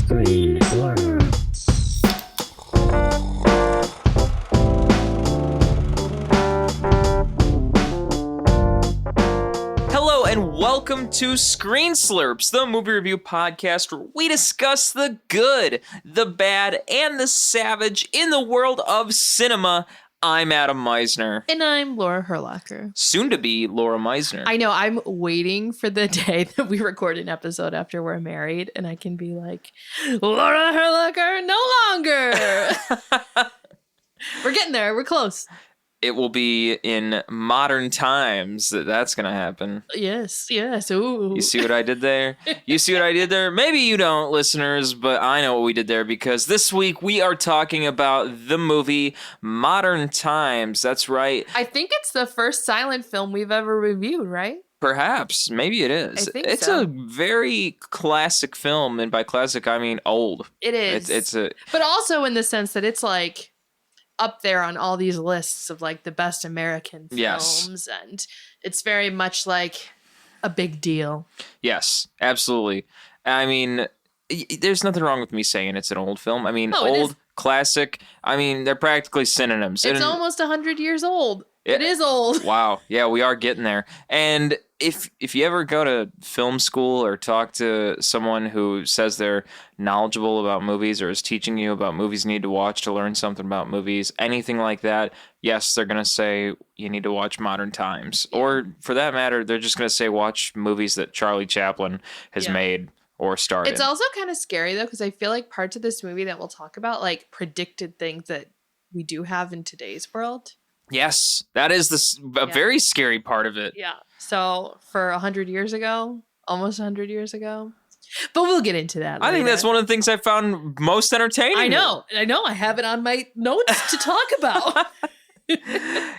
Screen Slurps. Hello and welcome to Screen Slurps, the movie review podcast where we discuss the good, the bad, and the savage in the world of cinema. I'm Adam Meisner. And I'm Laura Herlacher. Soon to be Laura Meisner. I know, I'm waiting for the day that we record an episode after we're married and I can be like, Laura Herlacher no longer. We're getting there. We're close. It will be in modern times that's going to happen. Yes. Ooh. You see what I did there? Maybe you don't, listeners, but I know what we did there because this week we are talking about the movie Modern Times. That's right. I think it's the first silent film we've ever reviewed, right? Perhaps. Maybe it is. I think it's so. a very classic film, and by classic, I mean old. It is. But also in the sense that it's like up there on all these lists of like the best American films. Yes. And it's very much like a big deal. Yes, absolutely. I mean, there's nothing wrong with me saying it's an old film. I mean, No, it old, is. classic. I mean, they're practically synonyms. It's And- almost 100 years old. Yeah. It is old. Wow. Yeah, we are getting there. And if you ever go to film school or talk to someone who says they're knowledgeable about movies or is teaching you about movies you need to watch to learn something about movies, anything like that, yes, they're going to say you need to watch Modern Times. Or for that matter, they're just going to say watch movies that Charlie Chaplin has made or starred It's in. also kind of scary though, because I feel like parts of this movie that we'll talk about like predicted things that we do have in today's world. Yes, that is a very scary part of it. Yeah. So for 100 years ago, almost 100 years ago. But we'll get into that I think later. that's one of the things I found most entertaining. I know. I have it on my notes to talk about.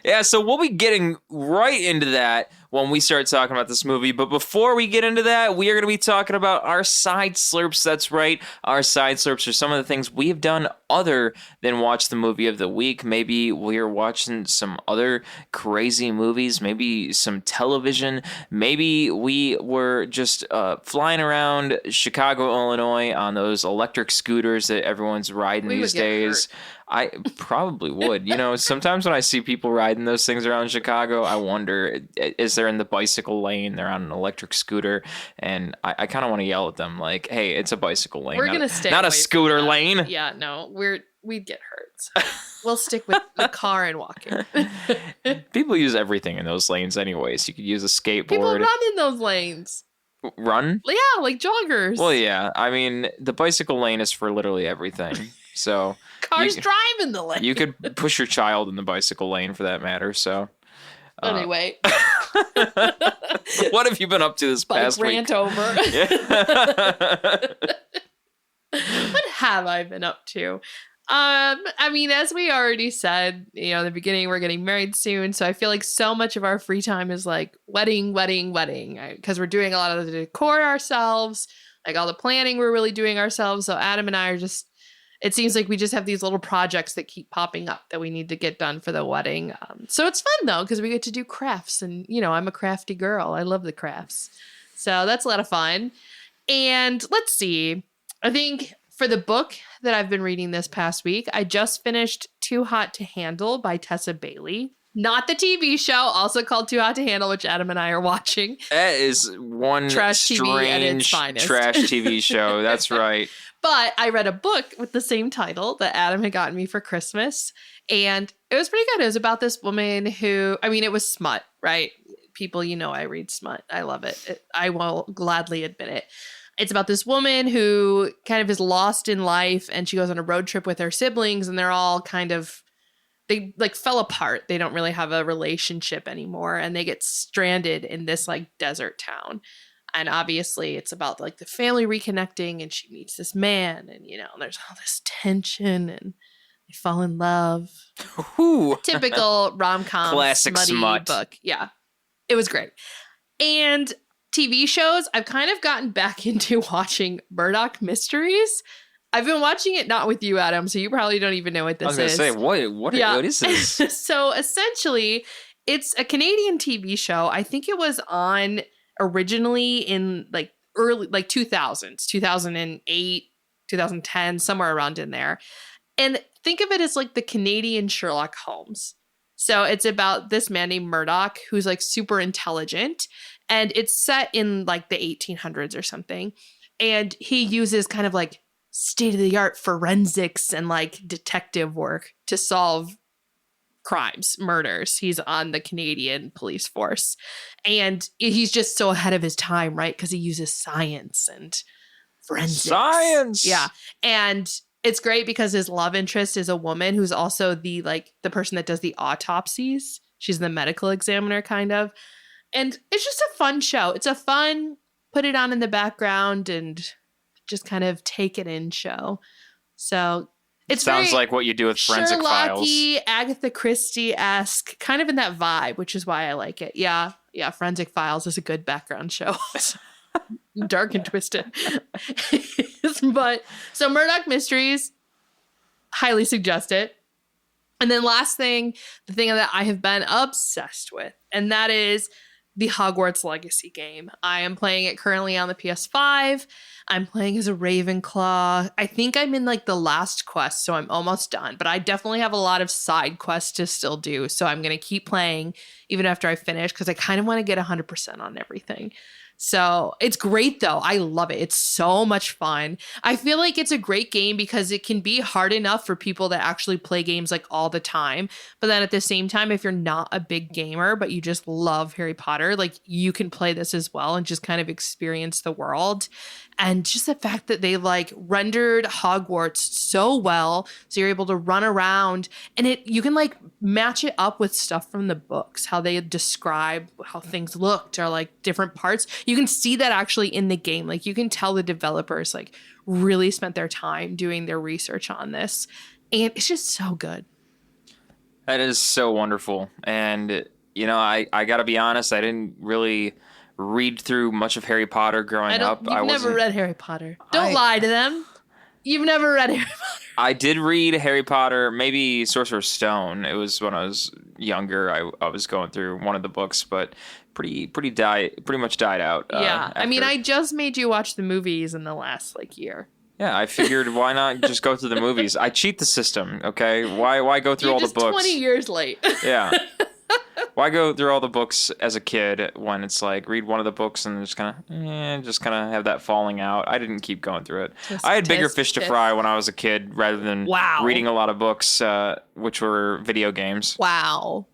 Yeah, so we'll be getting right into that when we start talking about this movie. But before we get into that, we are going to be talking about our side slurps. That's right. Our side slurps are some of the things we have done other than watch the movie of the week. Maybe we're watching some other crazy movies, maybe some television. Maybe we were just flying around Chicago, Illinois on those electric scooters that everyone's riding these days. I probably would. You know, sometimes when I see people riding those things around Chicago, I wonder, is they're in the bicycle lane, they're on an electric scooter, and I kind of want to yell at them like, hey, it's a bicycle lane. We're going to stay not a away from scooter that. lane. Yeah, no. We'd get hurt. So we'll stick with the car and walking. People use everything in those lanes anyways. You could use a skateboard. People run in those lanes. Run? Yeah, like joggers. Well, yeah. I mean, the bicycle lane is for literally everything. So Cars drive in the lane. you could push your child in the bicycle lane for that matter. So Anyway. what have you been up to this past week? Rant over. Yeah. What have I been up to? I mean, as we already said, you know, in the beginning, we're getting married soon. So I feel like so much of our free time is like wedding. Because we're doing a lot of the decor ourselves. Like all the planning we're really doing ourselves. So Adam and I are just, it seems like we just have these little projects that keep popping up that we need to get done for the wedding. So it's fun though, because we get to do crafts. And, you know, I'm a crafty girl. I love the crafts. So that's a lot of fun. And let's see. I think for the book that I've been reading this past week, I just finished Too Hot to Handle by Tessa Bailey. Not the TV show, also called Too Hot to Handle, which Adam and I are watching. That is one Trash TV at its strange finest. trash TV show. That's right. But I read a book with the same title that Adam had gotten me for Christmas. And it was pretty good. It was about this woman who, I mean, it was smut, right? People, you know, I read smut. I love it. I will gladly admit it. It's about this woman who kind of is lost in life and she goes on a road trip with her siblings and they're all kind of, they like fell apart. They don't really have a relationship anymore and they get stranded in this like desert town. And obviously it's about like the family reconnecting and she meets this man and, you know, there's all this tension and they fall in love. Ooh. Typical rom-com Classic smutty smut. book. Yeah, it was great. And TV shows, I've kind of gotten back into watching Murdoch Mysteries. I've been watching it not with you, Adam, so you probably don't even know what this is. I was going to say, what is this? So essentially, it's a Canadian TV show. I think it was on originally in like early, like 2000s, 2008, 2010, somewhere around in there. And think of it as like the Canadian Sherlock Holmes. So it's about this man named Murdoch who's like super intelligent, and it's set in like the 1800s or something. And he uses kind of like state of the art forensics and like detective work to solve crimes, murders. He's on the Canadian police force. And he's just so ahead of his time, right? Because he uses science and forensics. Science! Yeah. And it's great because his love interest is a woman who's also the person that does the autopsies. She's the medical examiner, kind of. And it's just a fun show. It's a fun, put it on in the background and just kind of take it in show. So it sounds like what you do with Forensic Files. Sherlocky, Agatha Christie-esque, kind of in that vibe, which is why I like it. Yeah, Forensic Files is a good background show. Dark and twisted. But so Murdoch Mysteries, highly suggest it. And then last thing, the thing that I have been obsessed with, and that is the Hogwarts Legacy game. I am playing it currently on the PS5. I'm playing as a Ravenclaw. I think I'm in like the last quest, so I'm almost done. But I definitely have a lot of side quests to still do. So I'm going to keep playing even after I finish because I kind of want to get 100% on everything. So it's great though. I love it. It's so much fun. I feel like it's a great game because it can be hard enough for people that actually play games like all the time. But then at the same time, if you're not a big gamer, but you just love Harry Potter, like you can play this as well and just kind of experience the world. And just the fact that they like rendered Hogwarts so well, so you're able to run around and you can like match it up with stuff from the books, how they describe how things looked or like different parts. You can see that actually in the game. Like you can tell the developers like really spent their time doing their research on this. And it's just so good. That is so wonderful. And, you know, I got to be honest, I didn't really read through much of Harry Potter growing up. You've never read Harry Potter. Don't lie to them. You've never read Harry Potter. I did read Harry Potter, maybe Sorcerer's Stone. It was when I was younger. I was going through one of the books, but pretty much died out. Yeah, I mean, I just made you watch the movies in the last like year. Yeah, I figured why not just go through the movies? I cheat the system, okay? Why go through all the books? 20 years late. Yeah. Why go through all the books as a kid when it's like read one of the books and just kind of have that falling out? I didn't keep going through it. I had bigger fish to fry when I was a kid rather than reading a lot of books, which were video games. Wow.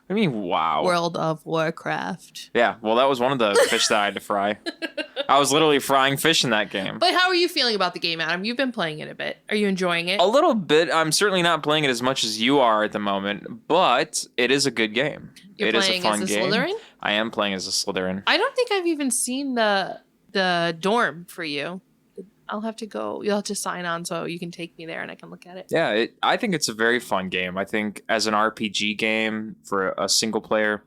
What do you mean, wow? World of Warcraft. Yeah, well, that was one of the fish that I had to fry. I was literally frying fish in that game. But how are you feeling about the game, Adam? You've been playing it a bit. Are you enjoying it? A little bit. I'm certainly not playing it as much as you are at the moment, but it is a good game. You're playing as a Slytherin? I am playing as a Slytherin. I don't think I've even seen the dorm for you. I'll have to go. You'll have to sign on so you can take me there and I can look at it. Yeah, I think it's a very fun game. I think as an RPG game for a single player,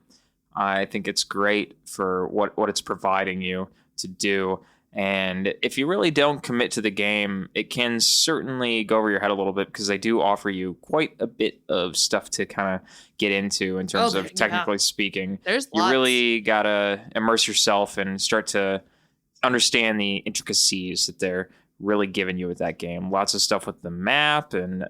I think it's great for what it's providing you to do. And if you really don't commit to the game, it can certainly go over your head a little bit because they do offer you quite a bit of stuff to kind of get into in terms of technically speaking. There's you really got to immerse yourself and start to understand the intricacies that they're really giving you with that game. Lots of stuff with the map and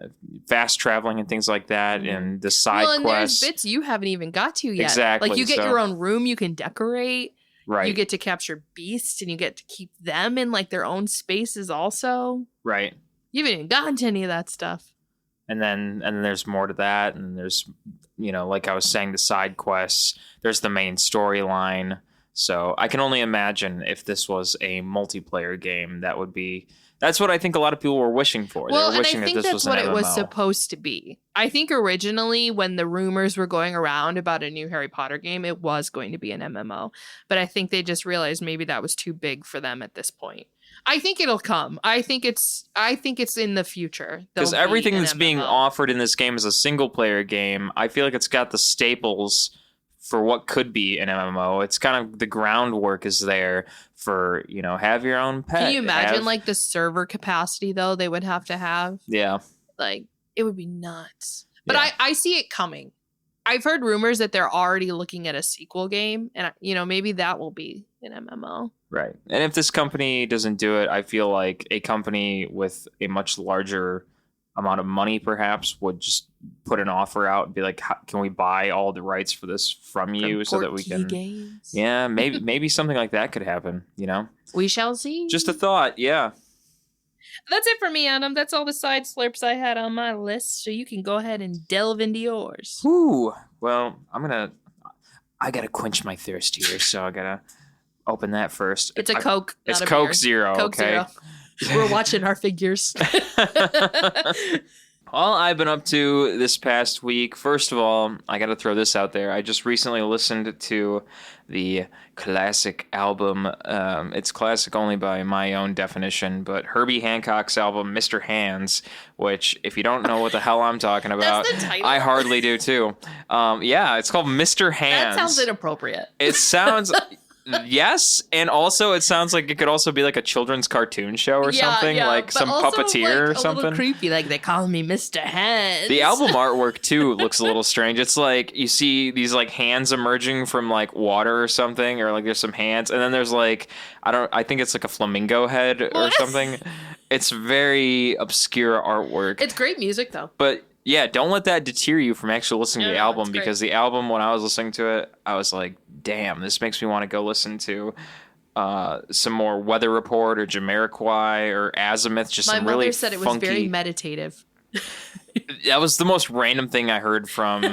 fast traveling and things like that, and the side quests. There's bits you haven't even got to yet. Exactly. Like you get your own room you can decorate. Right. You get to capture beasts and you get to keep them in like their own spaces also. Right. You haven't even gotten to any of that stuff. And then there's more to that, and there's, you know, like I was saying, the side quests. There's the main storyline. So I can only imagine if this was a multiplayer game, that's what I think a lot of people were wishing for. Well, they were wishing and I think that this that's was an what MMO. it was supposed to be. I think originally when the rumors were going around about a new Harry Potter game, it was going to be an MMO. But I think they just realized maybe that was too big for them at this point. I think it'll come. I think it's in the future. Because everything that's being offered in this game is a single player game. I feel like it's got the staples for what could be an MMO. It's kind of the groundwork is there for, you know, have your own pet. Can you imagine like the server capacity though they would have to have? Yeah. Like it would be nuts. But yeah. I see it coming. I've heard rumors that they're already looking at a sequel game, and maybe that will be an MMO. Right. And if this company doesn't do it, I feel like a company with a much larger amount of money perhaps would just put an offer out and be like, can we buy all the rights for this from you so that we can games. Yeah, maybe something like that could happen, We shall see. Just a thought. Yeah. That's it for me, Adam. That's all the side slurps I had on my list, so you can go ahead and delve into yours. Ooh. Well, I gotta quench my thirst here, so I gotta open that first. It's a Coke. It's not a Coke beer. Zero. Coke Okay. Zero. We're watching our figures. All I've been up to this past week, first of all, I got to throw this out there. I just recently listened to the classic album. It's classic only by my own definition, but Herbie Hancock's album, Mr. Hands, which, if you don't know what the hell I'm talking about, That's the title. I hardly do too. Yeah, it's called Mr. Hands. That sounds inappropriate. It sounds... Yes, and also it sounds like it could also be like a children's cartoon show or something, like some puppeteer or something. A little creepy, like they call me Mr. Hands. The album artwork too looks a little strange. It's like you see these like hands emerging from like water or something, or like there's some hands, and then there's like I think it's like a flamingo head or something. It's very obscure artwork. It's great music though. But yeah, don't let that deter you from actually listening to the album, it's great. because the album, when I was listening to it, I was like, damn, this makes me want to go listen to some more Weather Report or Jamiroquai or Azimuth. Just My some mother really said it was funky... very meditative. That was the most random thing I heard from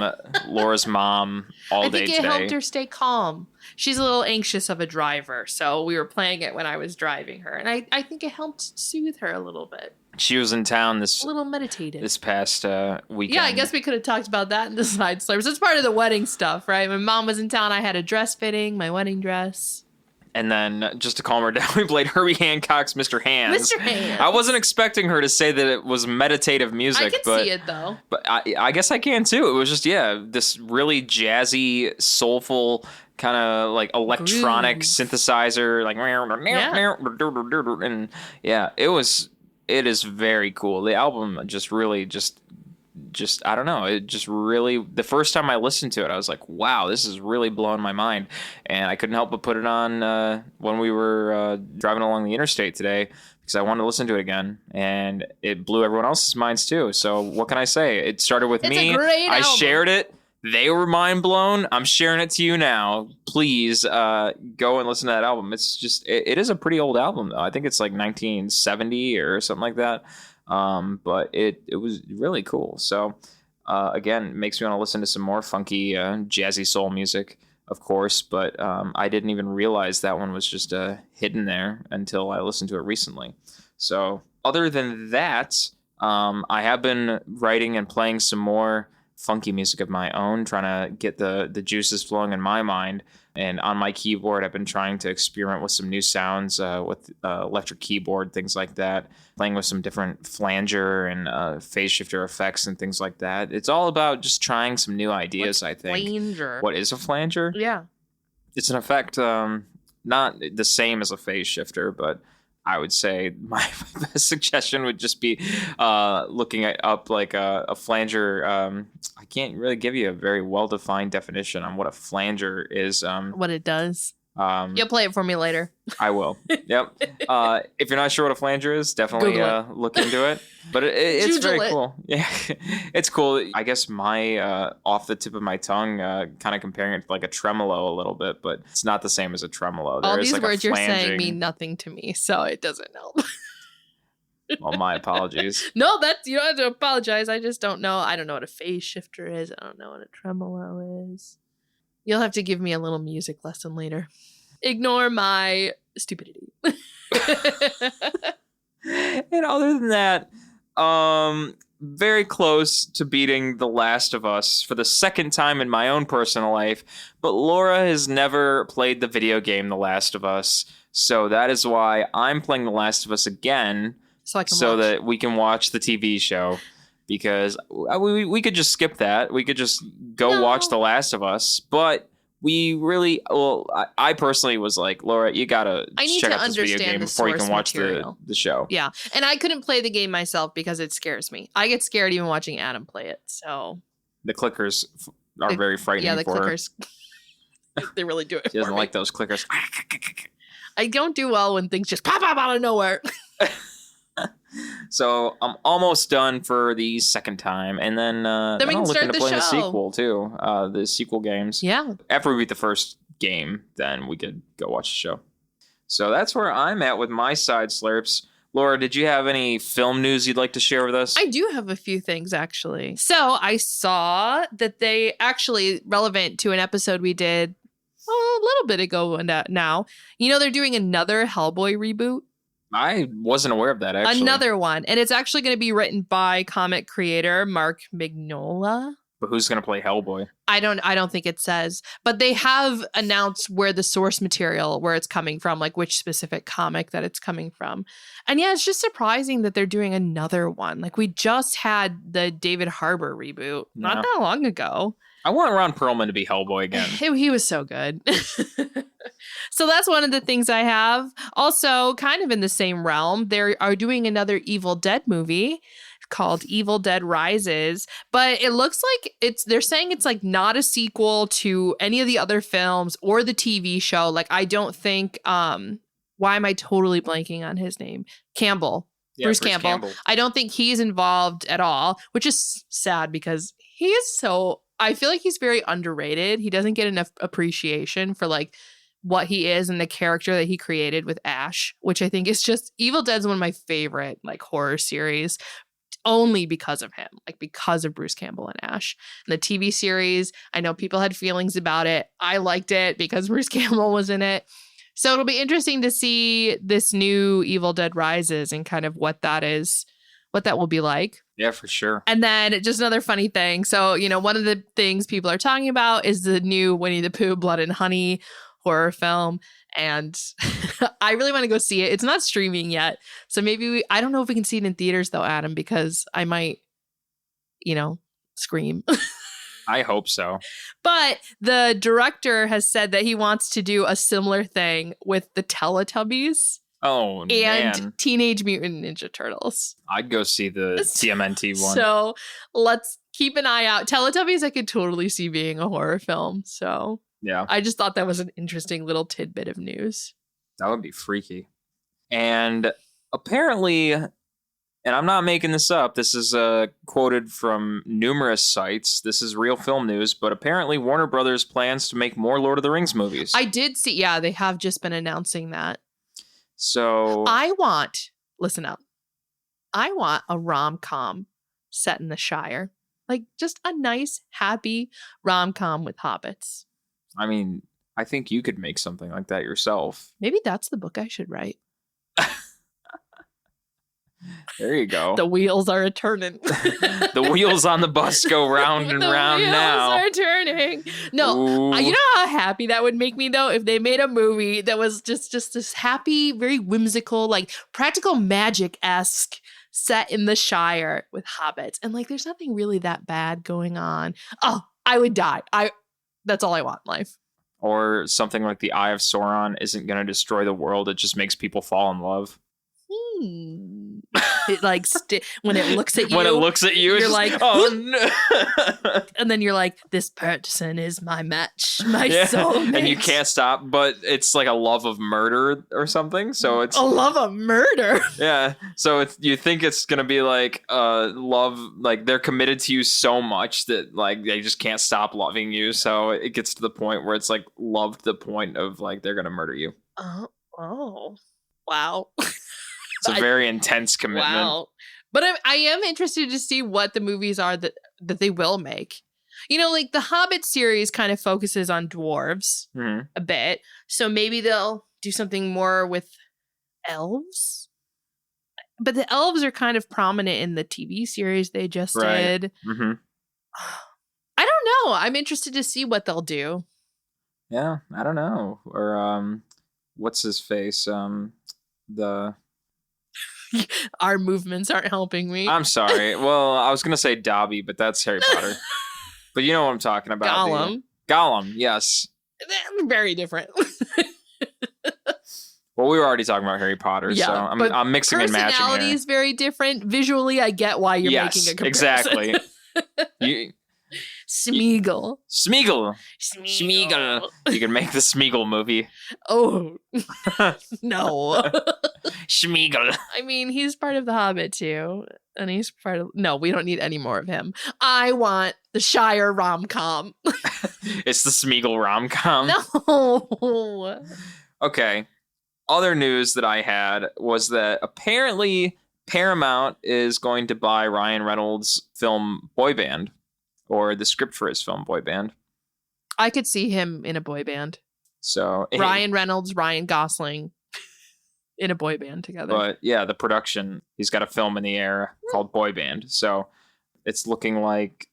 Laura's mom all day today. I think it helped her stay calm. She's a little anxious of a driver, so we were playing it when I was driving her, and I think it helped soothe her a little bit. She was in town A little meditative. this past weekend. Yeah, I guess we could have talked about that in the side slurs. It's part of the wedding stuff, right? My mom was in town. I had a dress fitting, my wedding dress. And then, just to calm her down, we played Herbie Hancock's Mr. Hands. Mr. Hands. I wasn't expecting her to say that it was meditative music. I can see it, though. But I guess I can, too. It was just, this really jazzy, soulful, kind of like electronic synthesizer. Like, and yeah, it is very cool. The album just really I don't know. It just really, the first time I listened to it, I was like, wow, this is really blowing my mind. And I couldn't help but put it on when we were driving along the interstate today, because I wanted to listen to it again. And it blew everyone else's minds too. So what can I say? It started with me. It's a great I album. shared it. They were mind blown. I'm sharing it to you now. Please go and listen to that album. It's just, it is a pretty old album though. I think it's like 1970 or something like that. But it was really cool. So, again, it makes me want to listen to some more funky, jazzy soul music, of course, but, I didn't even realize that one was just, hidden there until I listened to it recently. So other than that, I have been writing and playing some more funky music of my own, trying to get the juices flowing in my mind. And on my keyboard, I've been trying to experiment with some new sounds with electric keyboard, things like that, playing with some different flanger and phase shifter effects and things like that. It's all about just trying some new ideas, I think. Flanger. What is a flanger? Yeah. It's an effect, not the same as a phase shifter, but I would say my best suggestion would just be looking up like a flanger. I can't really give you a very well-defined definition on what a flanger is. What it does. You'll play it for me later. I will. Yep. If you're not sure what a flanger is, definitely look into it. But it's Google very it. cool. Yeah, it's cool. I guess my off the tip of my tongue, kind of comparing it to like a tremolo a little bit, but it's not the same as a tremolo. All There is these like a words you're saying flanging- mean nothing to me, so it doesn't help. Well, my apologies. No, you don't have to apologize. I just don't know. I don't know what a phase shifter is. I don't know what a tremolo is. You'll have to give me a little music lesson later. Ignore my stupidity. And other than that, very close to beating The Last of Us for the second time in my own personal life, but Laura has never played the video game The Last of Us, so that is why I'm playing The Last of Us again, So I can so watch. that we can watch the TV show, because we could just skip that. We could just go watch The Last of Us, but we really, I personally was like, Laura, you gotta I need check to out this video understand game the before you can source watch material. the show. Yeah, and I couldn't play the game myself because it scares me. I get scared even watching Adam play it. So The clickers are very frightening Yeah, the for her. clickers. They really do it She doesn't for like me. those clickers. I don't do well when things just pop up out of nowhere. So I'm almost done for the second time, and then we I'm can looking start to the play the show. sequel too. The sequel games. Yeah. After we beat the first game, then we could go watch the show. So that's where I'm at with my side slurps. Laura, did you have any film news you'd like to share with us? I do have a few things, actually. So I saw that they actually, relevant to an episode we did a little bit ago now, they're doing another Hellboy reboot. I wasn't aware of that, actually. Another one. And it's actually going to be written by comic creator Mark Mignola. But who's going to play Hellboy? I don't think it says, but they have announced where the source material, where it's coming from, like which specific comic that it's coming from. And yeah, it's just surprising that they're doing another one. Like we just had the David Harbour reboot not that long ago. I want Ron Perlman to be Hellboy again. He was so good. So that's one of the things I have. Also, kind of in the same realm, they are doing another Evil Dead movie called Evil Dead Rises, but it looks like they're saying it's like not a sequel to any of the other films or the TV show. Like I don't think why am I totally blanking on his name? Campbell. Yeah, Bruce Campbell. I don't think he's involved at all, which is sad because he is I feel like he's very underrated. He doesn't get enough appreciation for like what he is and the character that he created with Ash, which I think is just Evil Dead's one of my favorite like horror series. Only because of him, like because of Bruce Campbell and Ash. And the TV series, I know people had feelings about it. I liked it because Bruce Campbell was in it. So it'll be interesting to see this new Evil Dead Rises and kind of what that will be like. Yeah, for sure. And then just another funny thing. So, one of the things people are talking about is the new Winnie the Pooh Blood and Honey horror film. And I really want to go see it. It's not streaming yet. So maybe I don't know if we can see it in theaters though, Adam, because I might, scream. I hope so. But the director has said that he wants to do a similar thing with the Teletubbies Oh, and man. Teenage Mutant Ninja Turtles. I'd go see the TMNT one. So let's keep an eye out. Teletubbies I could totally see being a horror film. So yeah, I just thought that was an interesting little tidbit of news. that would be freaky. And apparently, and I'm not making this up, this is quoted from numerous sites. This is real film news, but apparently Warner Brothers plans to make more Lord of the Rings movies. I did see, yeah, they have just been announcing that. So Listen up. I want a rom-com set in the Shire. Like just a nice, happy rom-com with hobbits. I mean, I think you could make something like that yourself. Maybe that's the book I should write. There you go. The wheels are a-turning. The wheels on the bus go round and round now. The wheels are turning. No, Ooh. you know how happy that would make me, though, if they made a movie that was just this happy, very whimsical, like practical magic-esque set in the Shire with hobbits. And like, there's nothing really that bad going on. Oh, I would die. That's all I want in life. Or something like the Eye of Sauron isn't going to destroy the world. It just makes people fall in love. It like when it looks at you. When it looks at you, you're it's like, oh no. And then you're like, this person is my match, my Yeah, soulmate. and you can't stop, but it's like a love of murder or something. So it's a love of murder. yeah. So you think it's gonna be like love, like they're committed to you so much that like they just can't stop loving you. So it gets to the point where it's like love to the point of like they're gonna murder you. Oh, wow. It's a very intense commitment. Wow. But I am interested to see what the movies are that they will make. Like the Hobbit series kind of focuses on dwarves a bit. So maybe they'll do something more with elves. But the elves are kind of prominent in the TV series they just did. Mm-hmm. I don't know. I'm interested to see what they'll do. Yeah, I don't know. Or what's his face? Our movements aren't helping me. I'm sorry. Well, I was gonna say Dobby, but that's Harry Potter. But you know what I'm talking about. Gollum. Gollum, yes. They're very different. Well, we were already talking about Harry Potter, so I'm mixing and matching personality here. is very different. Visually, I get why you're making a comparison. Exactly. Smeagol. Smeagol. Smeagol. You can make the Smeagol movie. Oh, no. Smeagol. I mean, he's part of The Hobbit, too. And he's part of... No, we don't need any more of him. I want the Shire rom-com. It's the Smeagol rom-com. No. Okay. Other news that I had was that apparently Paramount is going to buy Ryan Reynolds' film Boy Band, or the script for his film Boy Band. I could see him in a boy band. So Ryan Reynolds, Ryan Gosling in a boy band together. But yeah, the production, he's got a film in the air called Boy Band. So it's looking like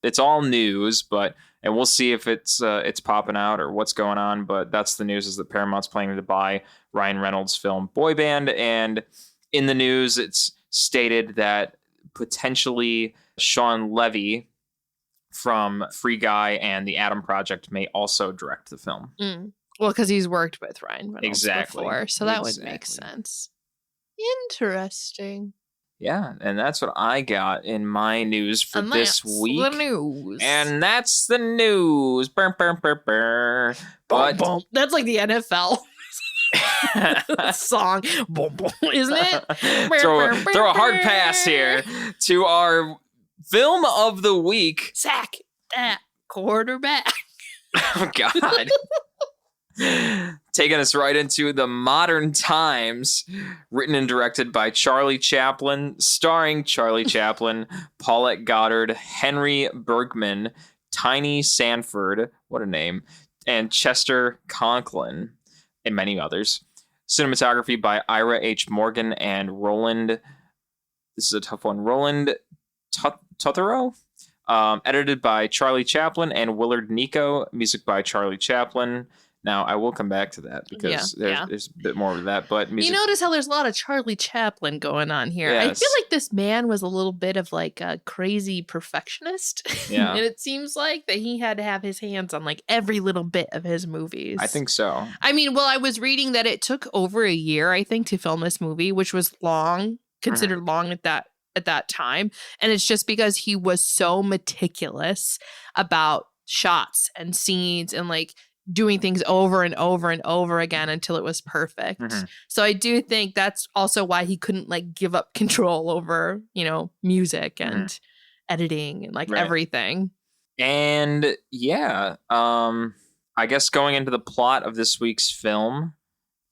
it's all news, and we'll see if it's popping out or what's going on. But that's the news, is that Paramount's planning to buy Ryan Reynolds' film Boy Band. And in the news, it's stated that potentially Sean Levy from Free Guy and The Adam Project may also direct the film. Well, because he's worked with Ryan Reynolds Exactly. before, so that would make sense. Interesting. Yeah, and that's what I got in my news for this week. The news. And that's the news. Burr, burr, burr, burr. But that's like the NFL song, isn't it? throw a hard pass here to our film of the week. Sack that quarterback. Oh, God. Taking us right into the modern times, written and directed by Charlie Chaplin, starring Charlie Chaplin, Paulette Goddard, Henry Bergman, Tiny Sanford, what a name, and Chester Conklin, and many others. Cinematography by Ira H. Morgan and Roland, this is a tough one, Roland Tuthero. Edited by Charlie Chaplin and Willard Nico. Music by Charlie Chaplin. Now, I will come back to that because there's a bit more of that. But music... You notice how there's a lot of Charlie Chaplin going on here. Yes. I feel like this man was a little bit of like a crazy perfectionist. Yeah. And it seems like that he had to have his hands on like every little bit of his movies. I think so. I mean, well, I was reading that it took over a year, I think, to film this movie, which was long, considered long at that time. And it's just because he was so meticulous about shots and scenes and like doing things over and over and over again until it was perfect. So I do think that's also why he couldn't like give up control over, music and editing and like everything. And yeah, I guess going into the plot of this week's film,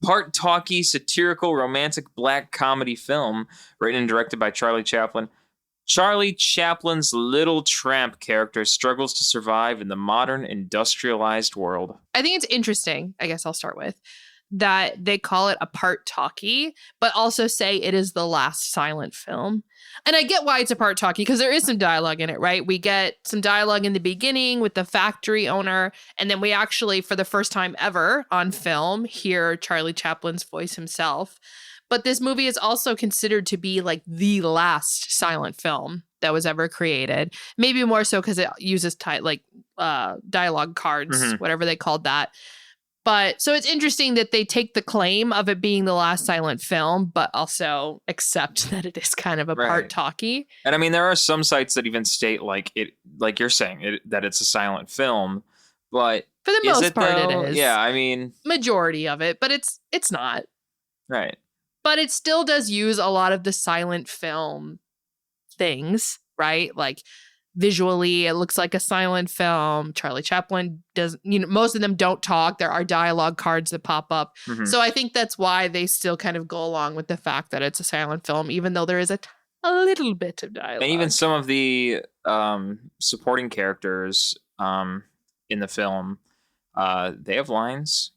part talky, satirical, romantic black comedy film written and directed by Charlie Chaplin. Charlie Chaplin's little tramp character struggles to survive in the modern industrialized world. I think it's interesting, I guess I'll start with, that they call it a part talkie, but also say it is the last silent film. And I get why it's a part talkie, because there is some dialogue in it, right? We get some dialogue in the beginning with the factory owner, and then we actually, for the first time ever on film, hear Charlie Chaplin's voice himself. But this movie is also considered to be like the last silent film that was ever created. Maybe more so because it uses dialogue cards, whatever they called that. But so it's interesting that they take the claim of it being the last silent film, but also accept that it is kind of a part talkie. And I mean, there are some sites that even state like you're saying, that it's a silent film, but for the most part, though? it is. Yeah, I mean, majority of it, but it's not. Right. But it still does use a lot of the silent film things, right? Like visually, it looks like a silent film. Charlie Chaplin does, most of them don't talk. There are dialogue cards that pop up. So I think that's why they still kind of go along with the fact that it's a silent film, even though there is a little bit of dialogue. And even some of the supporting characters in the film, they have lines,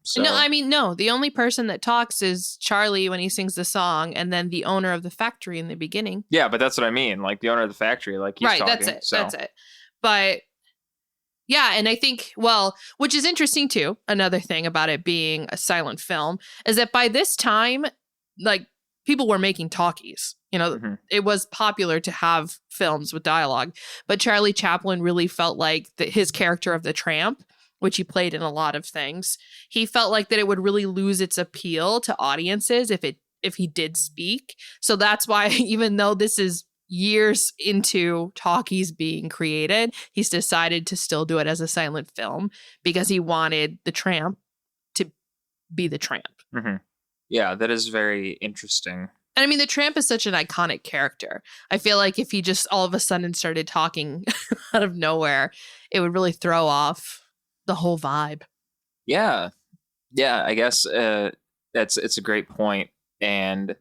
So... No. The only person that talks is Charlie when he sings the song, and then the owner of the factory in the beginning. Yeah, but that's what I mean. Like the owner of the factory, like he's talking. That's it. That's it. But yeah, and I think, which is interesting too. Another thing about it being a silent film is that by this time, like people were making talkies. It was popular to have films with dialogue, but Charlie Chaplin really felt like his character of the Tramp, which he played in a lot of things, he felt like that it would really lose its appeal to audiences if he did speak. So that's why, even though this is, years into talkies being created, he's decided to still do it as a silent film because he wanted the Tramp to be the Tramp. Mm-hmm. Yeah, that is very interesting. And I mean, the Tramp is such an iconic character. I feel like if he just all of a sudden started talking out of nowhere, it would really throw off the whole vibe. Yeah. Yeah, I guess it's a great point. And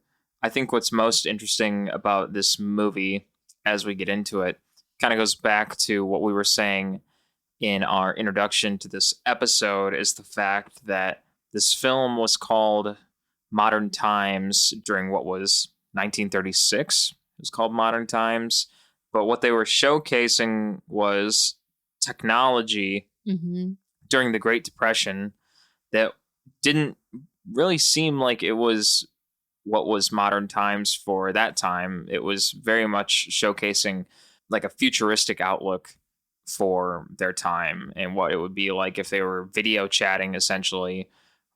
I think what's most interesting about this movie as we get into it kind of goes back to what we were saying in our introduction to this episode, is the fact that this film was called Modern Times during what was 1936. It was called Modern Times. But what they were showcasing was technology during the Great Depression that didn't really seem like it was what was modern times for that time. It was very much showcasing like a futuristic outlook for their time and what it would be like if they were video chatting essentially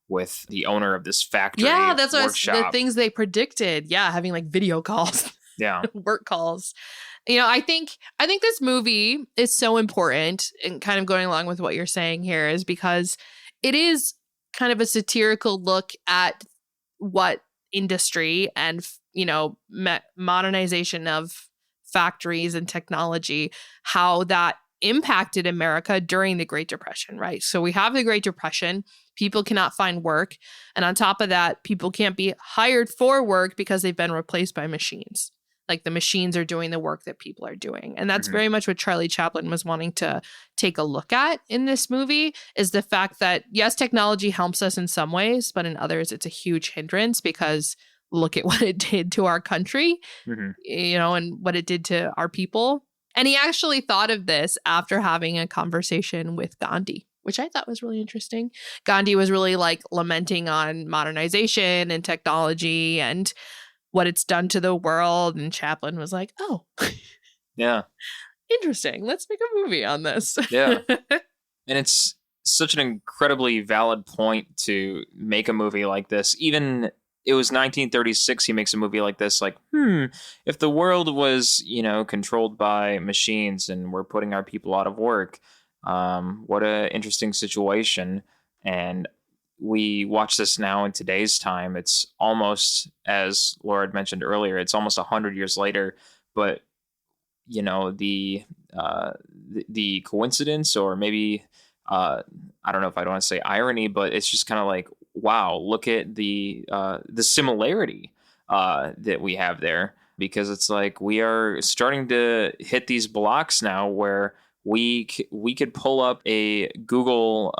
with the owner of this factory. Yeah, that's workshop. what the things they predicted. Yeah, having like video calls. Yeah. Work calls. You know, I think this movie is so important, and kind of going along with what you're saying here is because it is kind of a satirical look at what industry and, you know, modernization of factories and technology, how that impacted America during the Great Depression, right? So we have the Great Depression, people cannot find work. And on top of that, people can't be hired for work because they've been replaced by machines. Like the machines are doing the work that people are doing. And that's very much what Charlie Chaplin was wanting to take a look at in this movie, is the fact that, yes, technology helps us in some ways, but in others, it's a huge hindrance because look at what it did to our country, you know, and what it did to our people. And he actually thought of this after having a conversation with Gandhi, which I thought was really interesting. Gandhi was really like lamenting on modernization and technology and what it's done to the world. And Chaplin was like, oh, yeah, interesting. Let's make a movie on this. Yeah. And it's such an incredibly valid point to make a movie like this. Even it was 1936, he makes a movie like this, like, if the world was, you know, controlled by machines and we're putting our people out of work, what a interesting situation. And we watch this now in today's time. It's almost, as Laura had mentioned earlier, it's almost 100 years later. But, you know, the coincidence, or maybe, I don't know if I don't want to say irony, but it's just kind of like, wow, look at the similarity that we have there, because it's like we are starting to hit these blocks now where we could pull up a Google,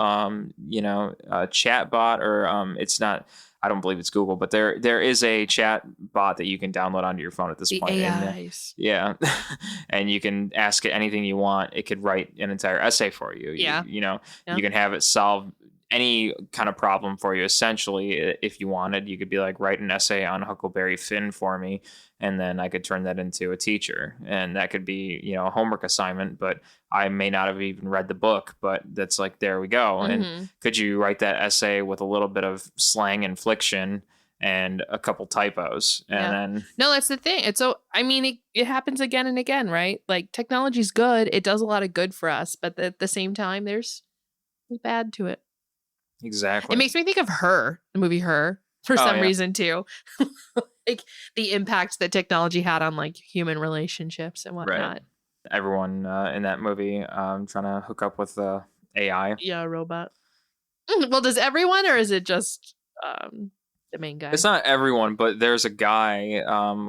chat bot, or it's not. I don't believe it's Google, but there is a chat bot that you can download onto your phone at this point. AIs. Yeah, and you can ask it anything you want. It could write an entire essay for you. Yeah, you can have it solve any kind of problem for you. Essentially, if you wanted, you could be like, write an essay on Huckleberry Finn for me, and then I could turn that into a teacher, and that could be, you know, a homework assignment, but I may not have even read the book, but that's like, there we go. And could you write that essay with a little bit of slang and fliction and a couple typos? And then no, that's the thing. It's so, I mean, it happens again and again, right? Like, technology's good. It does a lot of good for us, but at the same time, there's bad to it. Exactly. It makes me think of Her, the movie Her, for some reason too. Like the impact that technology had on like human relationships and whatnot. Right. Everyone in that movie trying to hook up with AI. Yeah, a robot. Well, does everyone, or is it just the main guy? It's not everyone, but there's a guy,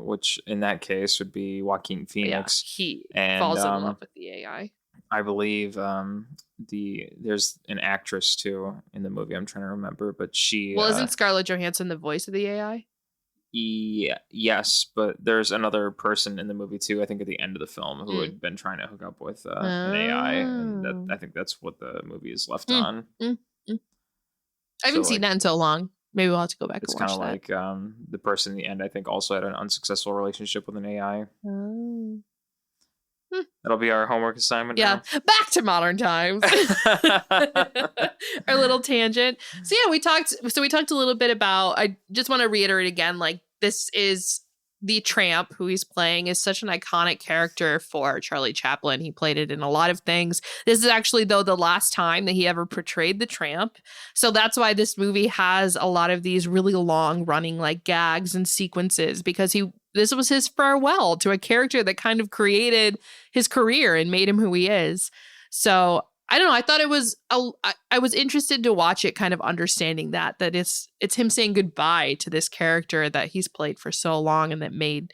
which in that case would be Joaquin Phoenix. Yeah, he falls in love with the AI. I believe there's an actress too in the movie. I'm trying to remember, but she. Well, isn't Scarlett Johansson the voice of the AI? Yeah, yes, but there's another person in the movie too, I think at the end of the film, who had been trying to hook up with an AI, and I think that's what the movie is left on. I haven't seen that in so long. Maybe we'll have to go back and watch that. It's kind of like the person in the end, I think, also had an unsuccessful relationship with an AI. That'll be our homework assignment. Yeah, now. Back to modern times. Our little tangent. So yeah, we talked a little bit about. I just want to reiterate again, like, this is the Tramp, who he's playing, is such an iconic character for Charlie Chaplin. He played it in a lot of things. This is actually, though, the last time that he ever portrayed the Tramp. So that's why this movie has a lot of these really long running like gags and sequences, because this was his farewell to a character that kind of created his career and made him who he is. So I don't know. I thought it was, I was interested to watch it, kind of understanding that it's him saying goodbye to this character that he's played for so long and that made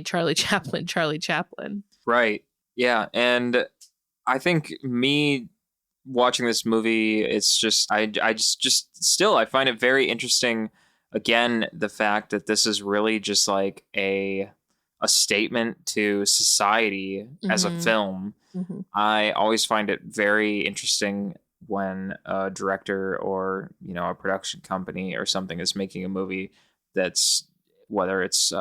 Charlie Chaplin, Charlie Chaplin. Right. Yeah. And I think me watching this movie, it's just, I just still, I find it very interesting. Again, the fact that this is really just like a statement to society as a film. Mm-hmm. I always find it very interesting when a director or, a production company or something is making a movie that's, whether it's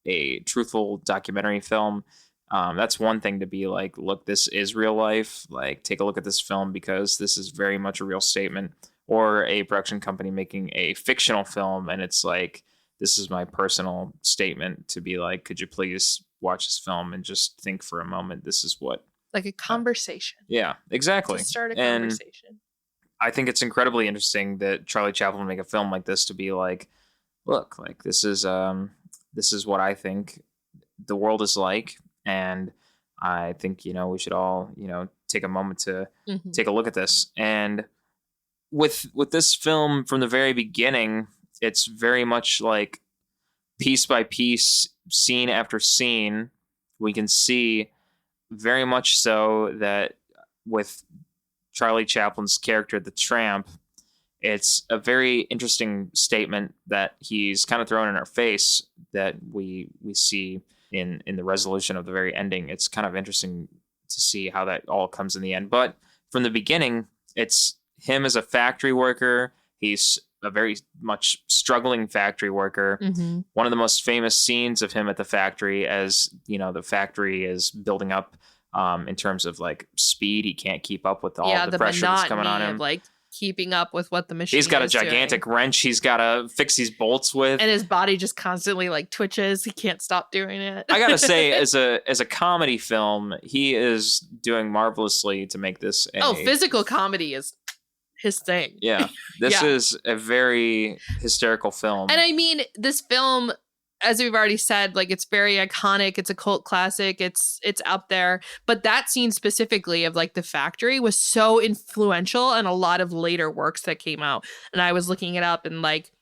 a truthful documentary film. That's one thing to be like, look, this is real life. Like, take a look at this film because this is very much a real statement. Or a production company making a fictional film, and it's like, this is my personal statement to be like, could you please watch this film and just think for a moment, this is what. Like a conversation. Yeah, exactly. To start a conversation. And I think it's incredibly interesting that Charlie Chaplin make a film like this to be like, look, like this is what I think the world is like. And I think, we should all, take a moment to take a look at this. And with this film from the very beginning, it's very much like piece by piece, scene after scene, we can see very much so that with Charlie Chaplin's character, the Tramp, it's a very interesting statement that he's kind of thrown in our face that we see in the resolution of the very ending. It's kind of interesting to see how that all comes in the end. But from the beginning, it's him as a factory worker. He's a very much struggling factory worker. Mm-hmm. One of the most famous scenes of him at the factory, as the factory is building up in terms of like speed. He can't keep up with all the pressure that's coming on him. Like keeping up with what the machine is. He's got a gigantic wrench he's got to fix these bolts with. And his body just constantly like twitches. He can't stop doing it. I got to say, as a comedy film, he is doing marvelously to make this physical comedy is his thing. Yeah. This is a very hysterical film. And I mean, this film, as we've already said, like it's very iconic. It's a cult classic. It's up there. But that scene specifically of like the factory was so influential in a lot of later works that came out. And I was looking it up, and like,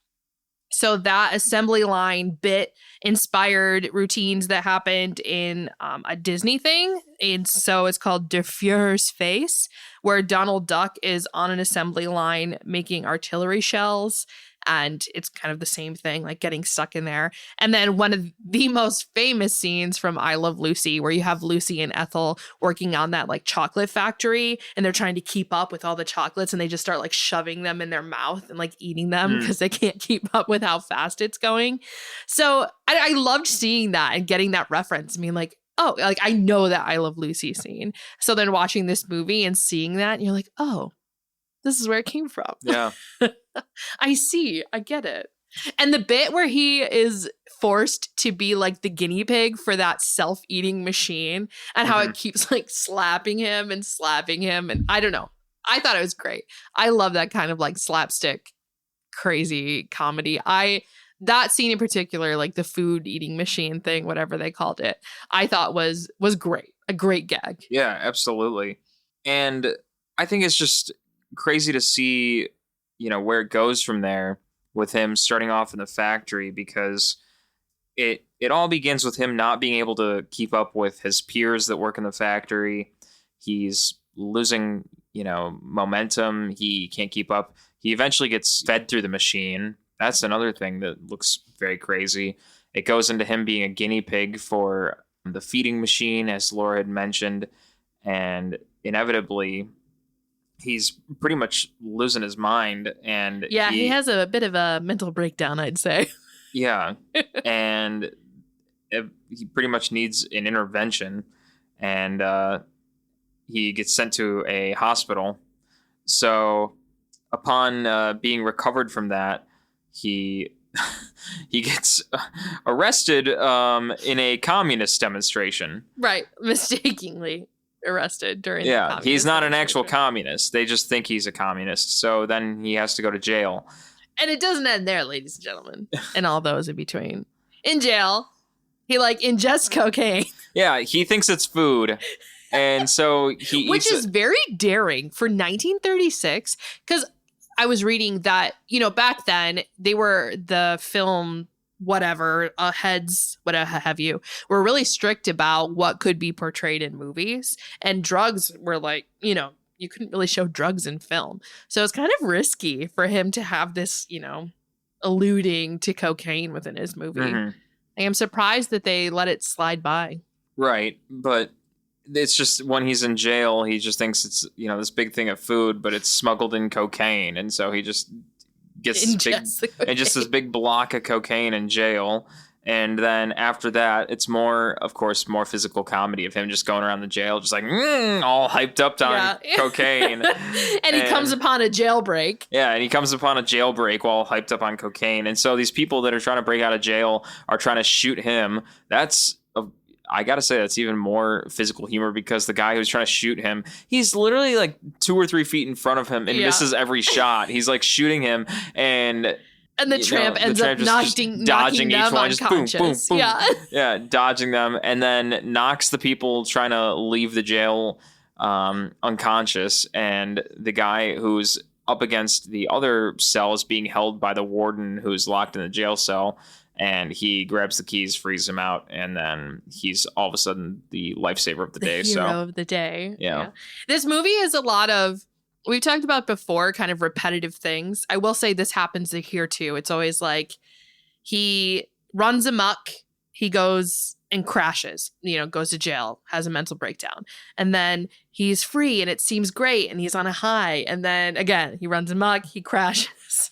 so that assembly line bit inspired routines that happened in a Disney thing. And so it's called Der Fuhrer's Face, where Donald Duck is on an assembly line making artillery shells. And it's kind of the same thing, like getting stuck in there. And then one of the most famous scenes from I Love Lucy, where you have Lucy and Ethel working on that like chocolate factory, and they're trying to keep up with all the chocolates, and they just start like shoving them in their mouth and like eating them because they can't keep up with how fast it's going. So I loved seeing that and getting that reference. I mean, like, oh, like I know that I Love Lucy scene. So then watching this movie and seeing that, and you're like, oh, this is where it came from. Yeah. I see. I get it. And the bit where he is forced to be like the guinea pig for that self-eating machine, and how it keeps like slapping him. And I don't know. I thought it was great. I love that kind of like slapstick, crazy comedy. That scene in particular, like the food eating machine thing, whatever they called it, I thought was great. A great gag. Yeah, absolutely. And I think it's just crazy to see, where it goes from there with him starting off in the factory, because it all begins with him not being able to keep up with his peers that work in the factory. He's losing, momentum. He can't keep up. He eventually gets fed through the machine. That's another thing that looks very crazy. It goes into him being a guinea pig for the feeding machine, as Laura had mentioned, and inevitably he's pretty much losing his mind. And he has a bit of a mental breakdown, I'd say. Yeah. And he pretty much needs an intervention, and he gets sent to a hospital. So upon being recovered from that, he he gets arrested in a communist demonstration. Right. Mistakenly arrested during the Yeah, communist he's not an actual demonstration. communist. They just think he's a communist. So then he has to go to jail. And it doesn't end there, ladies and gentlemen, and all those in between. In jail, he like ingests cocaine, Yeah, he thinks it's food. And so he which eats is very daring for 1936. Because I was reading that, you know, back then they were the film, whatever, heads, whatever have you, were really strict about what could be portrayed in movies. And drugs were like, you know, you couldn't really show drugs in film. So it's kind of risky for him to have this, you know, alluding to cocaine within his movie. Mhm. I am surprised that they let it slide by. Right, but it's just when he's in jail, he just thinks it's, you know, this big thing of food, but it's smuggled in cocaine, and so he just gets this big block of cocaine in jail. And then after that, it's more physical comedy of him just going around the jail, just like all hyped up on cocaine. and he comes upon a jailbreak. Yeah, and he comes upon a jailbreak while hyped up on cocaine. And so these people that are trying to break out of jail are trying to shoot him. I gotta say, that's even more physical humor, because the guy who's trying to shoot him, he's literally like 2 or 3 feet in front of him and misses every shot. He's like shooting him, and the tramp ends up dodging each one, just boom, boom, boom. Yeah, dodging them, and then knocks the people trying to leave the jail unconscious. And the guy who's up against the other cell is being held by the warden, who's locked in the jail cell. And he grabs the keys, frees him out, and then he's all of a sudden the lifesaver of the day. Hero of the day. Yeah. This movie is a lot of, we've talked about before, kind of repetitive things. I will say this happens here too. It's always like he runs amok, he goes and crashes, you know, goes to jail, has a mental breakdown. And then he's free and it seems great and he's on a high. And then again, he runs amok, he crashes.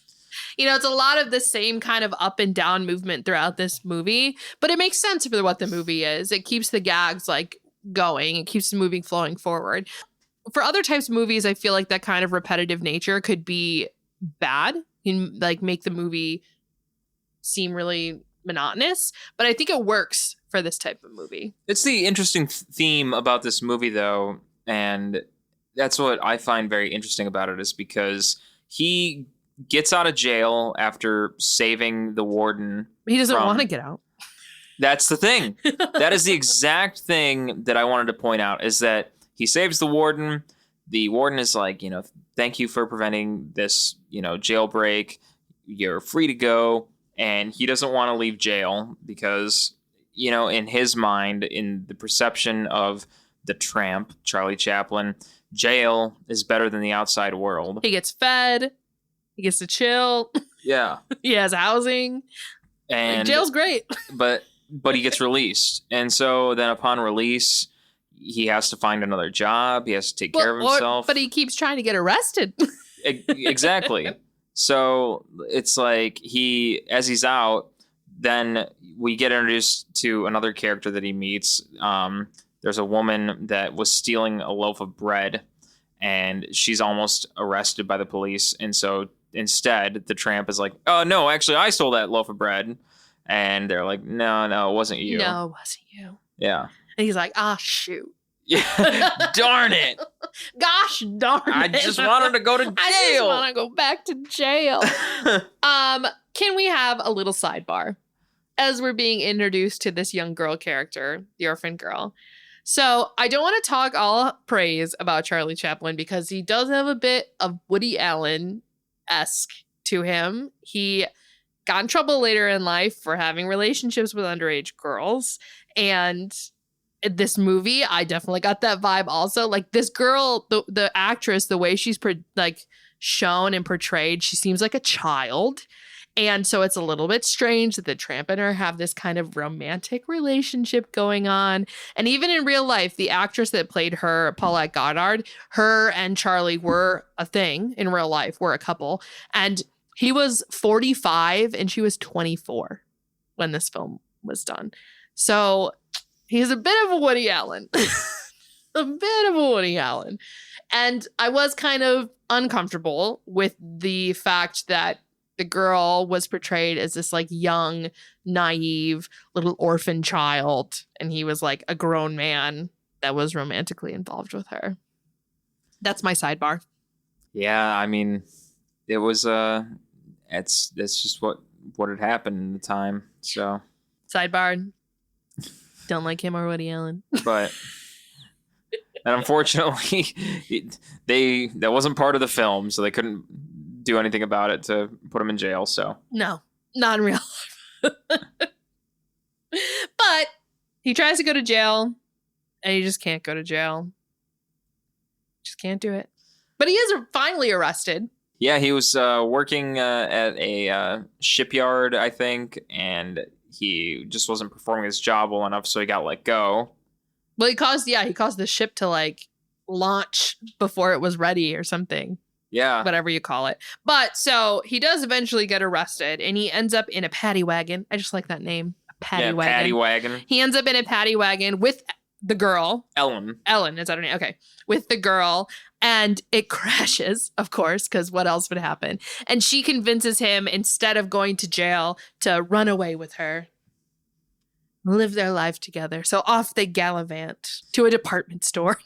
You know, it's a lot of the same kind of up and down movement throughout this movie, but it makes sense for what the movie is. It keeps the gags like going. It keeps the movie flowing forward. For other types of movies, I feel like that kind of repetitive nature could be bad and like make the movie seem really monotonous, but I think it works for this type of movie. It's the interesting theme about this movie, though, and that's what I find very interesting about it, is because he gets out of jail after saving the warden. He doesn't want to get out. That's the thing. That is the exact thing that I wanted to point out, is that he saves the warden. The warden is like, you know, thank you for preventing this, you know, jailbreak. You're free to go. And he doesn't want to leave jail because, you know, in his mind, in the perception of the Tramp, Charlie Chaplin, jail is better than the outside world. He gets fed. He gets to chill. Yeah. He has housing. And like, jail's great. But he gets released. And so then upon release, he has to find another job. He has to take care of himself. But he keeps trying to get arrested. Exactly. So it's like as he's out, then we get introduced to another character that he meets. There's a woman that was stealing a loaf of bread, and she's almost arrested by the police. And so instead, the Tramp is like, oh, no, actually, I stole that loaf of bread. And they're like, no, it wasn't you. No, it wasn't you. Yeah. And he's like, shoot. Yeah. Darn it. Gosh darn it. I just wanted to go to jail. I just want to go back to jail. Can we have a little sidebar as we're being introduced to this young girl character, the orphan girl? So I don't want to talk all praise about Charlie Chaplin because he does have a bit of Woody Allen-esque to him. He got in trouble later in life for having relationships with underage girls. And this movie, I definitely got that vibe also. Like this girl, the actress, the way she's shown and portrayed, she seems like a child. And so it's a little bit strange that the Tramp and her have this kind of romantic relationship going on. And even in real life, the actress that played her, Paulette Goddard, her and Charlie were a thing in real life, were a couple. And he was 45 and she was 24 when this film was done. So he's a bit of a Woody Allen. A bit of a Woody Allen. And I was kind of uncomfortable with the fact that the girl was portrayed as this like young, naive little orphan child, and he was like a grown man that was romantically involved with her. That's my sidebar. Yeah, I mean, it was that's just what had happened in the time. So Sidebar. Don't like him or Woody Allen. But and unfortunately, that wasn't part of the film, so they couldn't do anything about it to put him in jail. So No, not in real life. But he tries to go to jail, and he just can't go to jail. Just can't do it. But he is finally arrested. yeah, he was working at a shipyard, I think, and he just wasn't performing his job well enough, so he got let go. Well, he caused the ship to like launch before it was ready or something. Yeah. Whatever you call it. But so he does eventually get arrested, and he ends up in a paddy wagon. I just like that name. A paddy wagon. Paddy wagon. He ends up in a paddy wagon with the girl. Ellen, is that her name? Okay. With the girl. And it crashes, of course, because what else would happen? And she convinces him, instead of going to jail, to run away with her. Live their life together. So off they gallivant to a department store.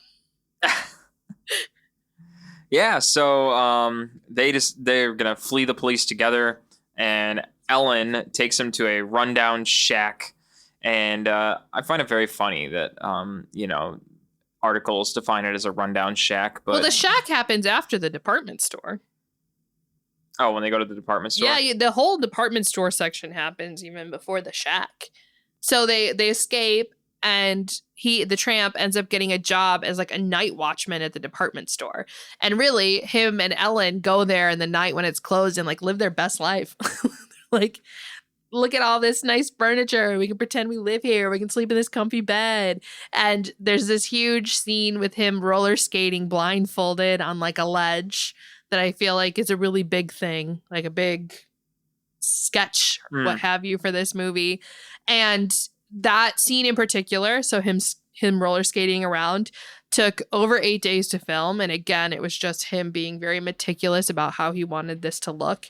Yeah, so they're gonna flee the police together, and Ellen takes him to a rundown shack, and I find it very funny that articles define it as a rundown shack, but the shack happens after the department store. Oh, when they go to the department store? Yeah, the whole department store section happens even before the shack. So they escape, and the tramp ends up getting a job as like a night watchman at the department store. And really, him and Ellen go there in the night when it's closed and like live their best life. Like, look at all this nice furniture. We can pretend we live here. We can sleep in this comfy bed. And there's this huge scene with him roller skating blindfolded on like a ledge that I feel like is a really big thing, like a big sketch, what have you, for this movie. And that scene in particular, so him roller skating around, took over 8 days to film. And again, it was just him being very meticulous about how he wanted this to look.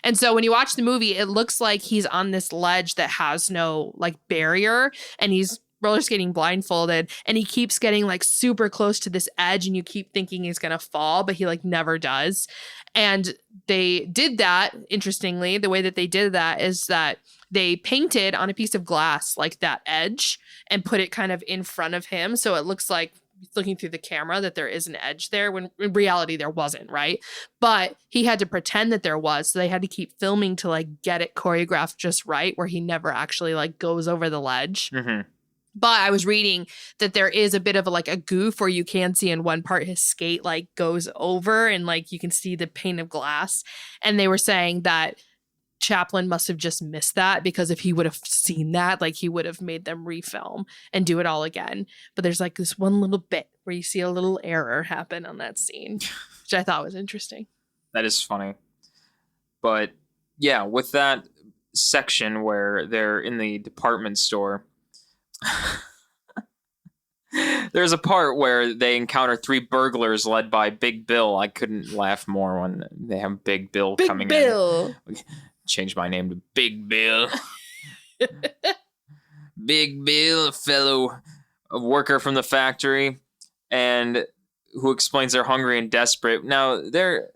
And so when you watch the movie, it looks like he's on this ledge that has no like barrier, and he's roller skating blindfolded, and he keeps getting like super close to this edge, and you keep thinking he's going to fall, but he like never does. And they did that, interestingly, the way that they did that is that they painted on a piece of glass like that edge and put it kind of in front of him. So it looks like, looking through the camera, that there is an edge there, when in reality there wasn't, right? But he had to pretend that there was, so they had to keep filming to like get it choreographed just right, where he never actually like goes over the ledge. Mm-hmm. But I was reading that there is a bit of a goof where you can see in one part his skate like goes over, and like you can see the pane of glass. And they were saying that Chaplin must have just missed that, because if he would have seen that, like he would have made them refilm and do it all again. But there's like this one little bit where you see a little error happen on that scene, which I thought was interesting. That is funny. But yeah, with that section where they're in the department store, there's a part where they encounter 3 burglars led by Big Bill. I couldn't laugh more when they have Big Bill coming in. Change my name to Big Bill. Big Bill, a worker from the factory, and who explains they're hungry and desperate. Now, they're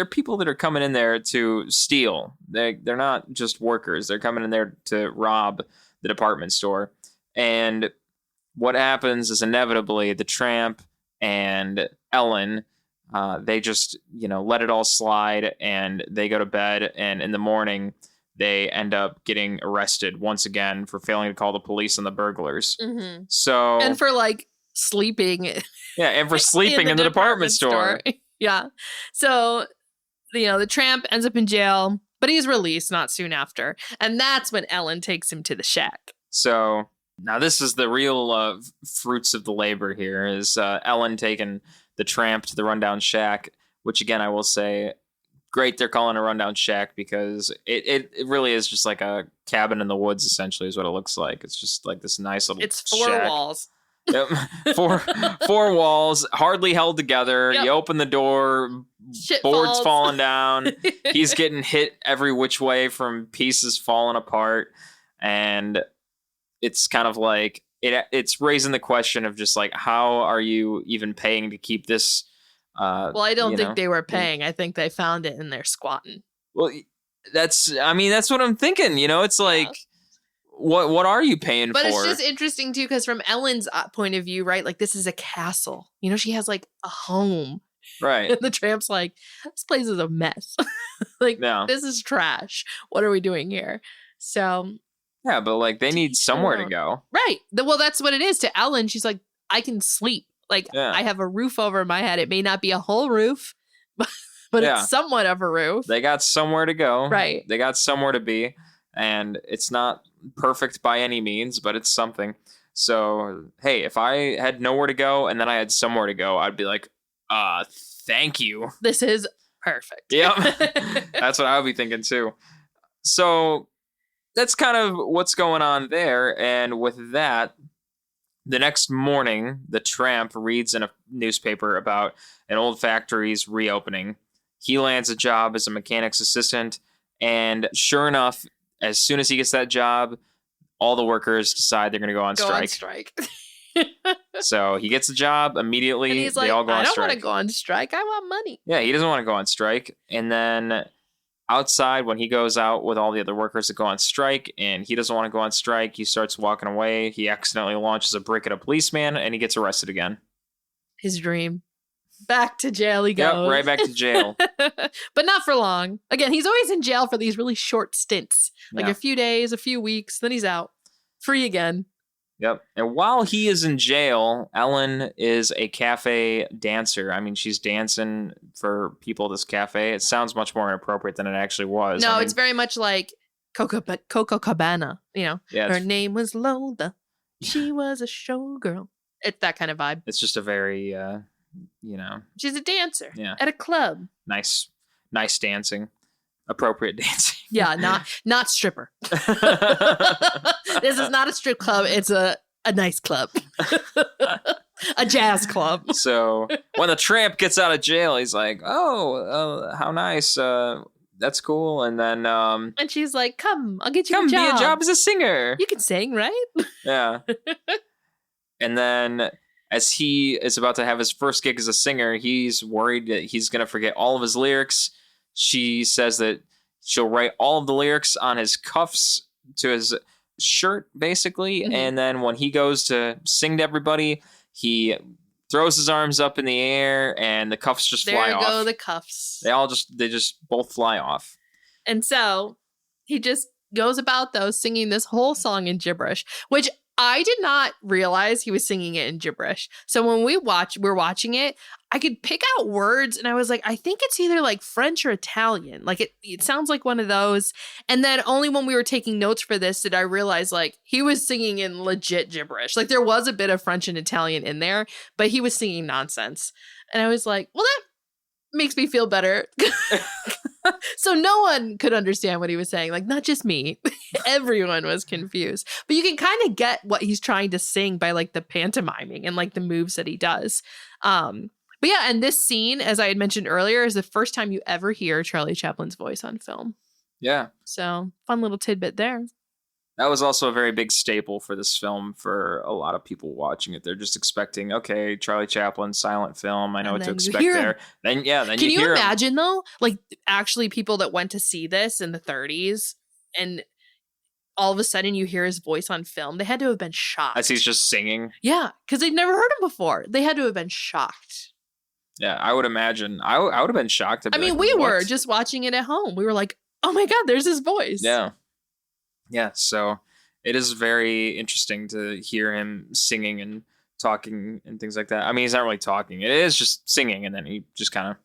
people that are coming in there to steal. They're not just workers. They're coming in there to rob the department store. And what happens is, inevitably, the tramp and Ellen, they just, let it all slide, and they go to bed. And in the morning, they end up getting arrested once again for failing to call the police on the burglars. Mm-hmm. So, and for sleeping. Yeah, and for sleeping in the department store. Yeah. So, the tramp ends up in jail, but he's released not soon after. And that's when Ellen takes him to the shack. So now this is the real fruits of the labor here, is Ellen taking the tramp to the rundown shack, which again, I will say, great they're calling a rundown shack, because it really is just like a cabin in the woods, essentially, is what it looks like. It's just like this nice little It's 4 shack. walls. Yep. Four walls, hardly held together. Yep. You open the door, Shit boards falls. falling down. He's getting hit every which way from pieces falling apart. And it's kind of like, it's raising the question of just like, how are you even paying to keep this? Well, I don't think they were paying. I think they found it and they're squatting. Well, that's what I'm thinking. It's like, what are you paying but for? It's just interesting too, because from Ellen's point of view, right? Like, this is a castle. She has like a home. Right. And the Tramp's like, this place is a mess. Like, this is trash. What are we doing here? So. Yeah, but like they need somewhere to go. Right. Well, that's what it is to Ellen. She's like, I can sleep. Like, I have a roof over my head. It may not be a whole roof, but it's somewhat of a roof. They got somewhere to go. Right. They got somewhere to be. And it's not perfect by any means, but it's something. So, hey, if I had nowhere to go and then I had somewhere to go, I'd be like, thank you. This is perfect. Yep. That's what I would be thinking too. So that's kind of what's going on there. And with that, the next morning, the Tramp reads in a newspaper about an old factory's reopening. He lands a job as a mechanic's assistant. And sure enough, as soon as he gets that job, all the workers decide they're going to go on strike. So he gets the job immediately. And he's like, they all go on I don't strike. want to go on strike. I want money. Yeah, he doesn't want to go on strike. And then outside, when he goes out with all the other workers that go on strike and he doesn't want to go on strike, he starts walking away. He accidentally launches a brick at a policeman and he gets arrested again. His dream. Back to jail he goes. Yep, right back to jail. But not for long. Again, he's always in jail for these really short stints. Like a few days, a few weeks, then he's out. Free again. Yep. And while he is in jail, Ellen is a cafe dancer. I mean, she's dancing for people at this cafe. It sounds much more inappropriate than it actually was. No, it's very much like Coco Cabana. Her name was Lola. She was a showgirl. It's that kind of vibe. It's just a very, she's a dancer. Yeah. At a club. Nice dancing. Appropriate dancing. Yeah, not stripper. This is not a strip club. It's a nice club. A jazz club. So when the Tramp gets out of jail, he's like, how nice. That's cool. And then and she's like, come, I'll get you come a job. Be a job as a singer. You can sing, right? Yeah. And then as he is about to have his first gig as a singer, he's worried that he's going to forget all of his lyrics. She says that she'll write all of the lyrics on his cuffs to his shirt, basically. Mm-hmm. And then when he goes to sing to everybody, he throws his arms up in the air and the cuffs just fly off. There go the cuffs. They just both fly off. And so he just goes about though singing this whole song in gibberish, which I did not realize he was singing it in gibberish. So when we're watching it, I could pick out words and I was like, I think it's either like French or Italian. Like it sounds like one of those. And then only when we were taking notes for this did I realize like he was singing in legit gibberish. Like there was a bit of French and Italian in there, but he was singing nonsense. And I was like, well, that makes me feel better. So no one could understand what he was saying. Like, not just me. Everyone was confused. But you can kind of get what he's trying to sing by like the pantomiming and like the moves that he does. But yeah, and this scene, as I had mentioned earlier, is the first time you ever hear Charlie Chaplin's voice on film. Yeah. So fun little tidbit there. That was also a very big staple for this film for a lot of people watching it. They're just expecting, okay, Charlie Chaplin, silent film. I know what to expect there. Then Can you imagine though? Like actually people that went to see this in the 30s and all of a sudden you hear his voice on film. They had to have been shocked. As he's just singing? Yeah, because they'd never heard him before. They had to have been shocked. Yeah, I would imagine. I would have been shocked. I mean, we were just watching it at home. We were like, oh my God, there's his voice. Yeah. Yeah, so it is very interesting to hear him singing and talking and things like that. I mean, he's not really talking. It is just singing, and then he just kind of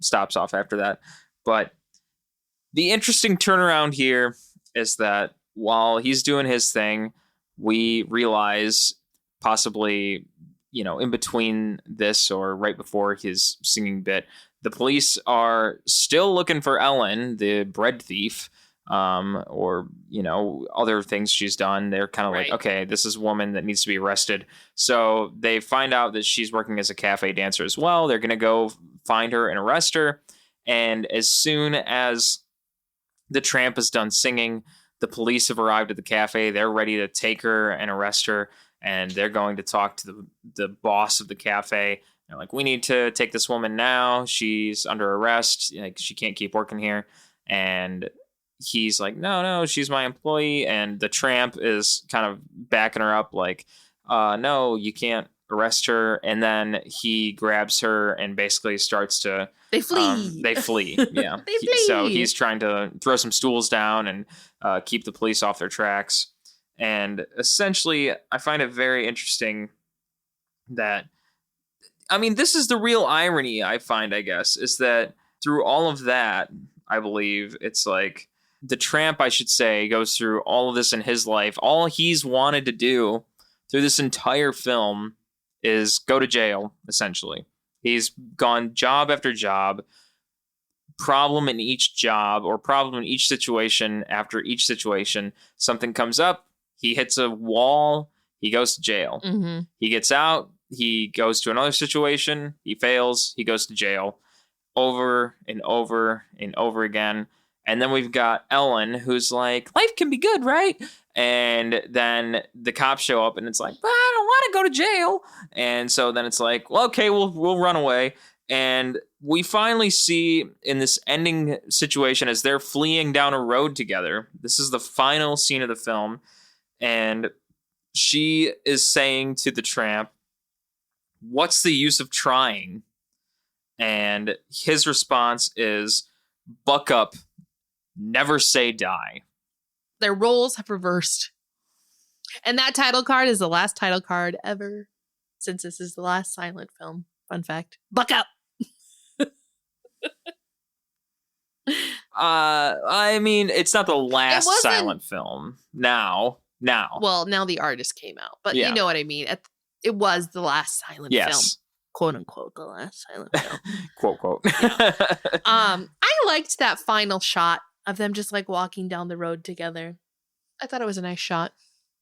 stops off after that. But the interesting turnaround here is that while he's doing his thing, we realize possibly, in between this or right before his singing bit, the police are still looking for Ellen, the bread thief. or, other things she's done. They're kind of Right. like, okay, this is a woman that needs to be arrested. So they find out that she's working as a cafe dancer as well. They're going to go find her and arrest her. And as soon as the tramp is done singing, the police have arrived at the cafe. They're ready to take her and arrest her. And they're going to talk to the boss of the cafe. They're like, we need to take this woman now. She's under arrest. Like, she can't keep working here. And he's like, no, she's my employee. And the tramp is kind of backing her up like, no, you can't arrest her. And then he grabs her and basically starts to... They flee. They flee, yeah. They flee. So he's trying to throw some stools down and keep the police off their tracks. And essentially, I find it very interesting that... I mean, this is the real irony, I find, I guess, is that through all of that, I believe, it's like... The tramp, I should say, goes through all of this in his life. All he's wanted to do through this entire film is go to jail, essentially. He's gone job after job, problem in each job or problem in each situation. After each situation, something comes up, he hits a wall, he goes to jail. Mm-hmm. He gets out, he goes to another situation, he fails, he goes to jail. Over and over and over again. And then we've got Ellen, who's like, life can be good, right? And then the cops show up and it's like, but I don't want to go to jail. And so then it's like, well, okay, we'll run away. And we finally see in this ending situation as they're fleeing down a road together. This is the final scene of the film. And she is saying to the tramp, what's the use of trying? And his response is, buck up. Never say die. Their roles have reversed. And that title card is the last title card ever, since this is the last silent film. Fun fact. Buck up! I mean, it's not the last silent film. Now. Well, now the artist came out. But Yeah. you know what I mean. It was the last silent film. Quote unquote, the last silent film. Quote. I liked that final shot of them just like walking down the road together. I thought it was a nice shot.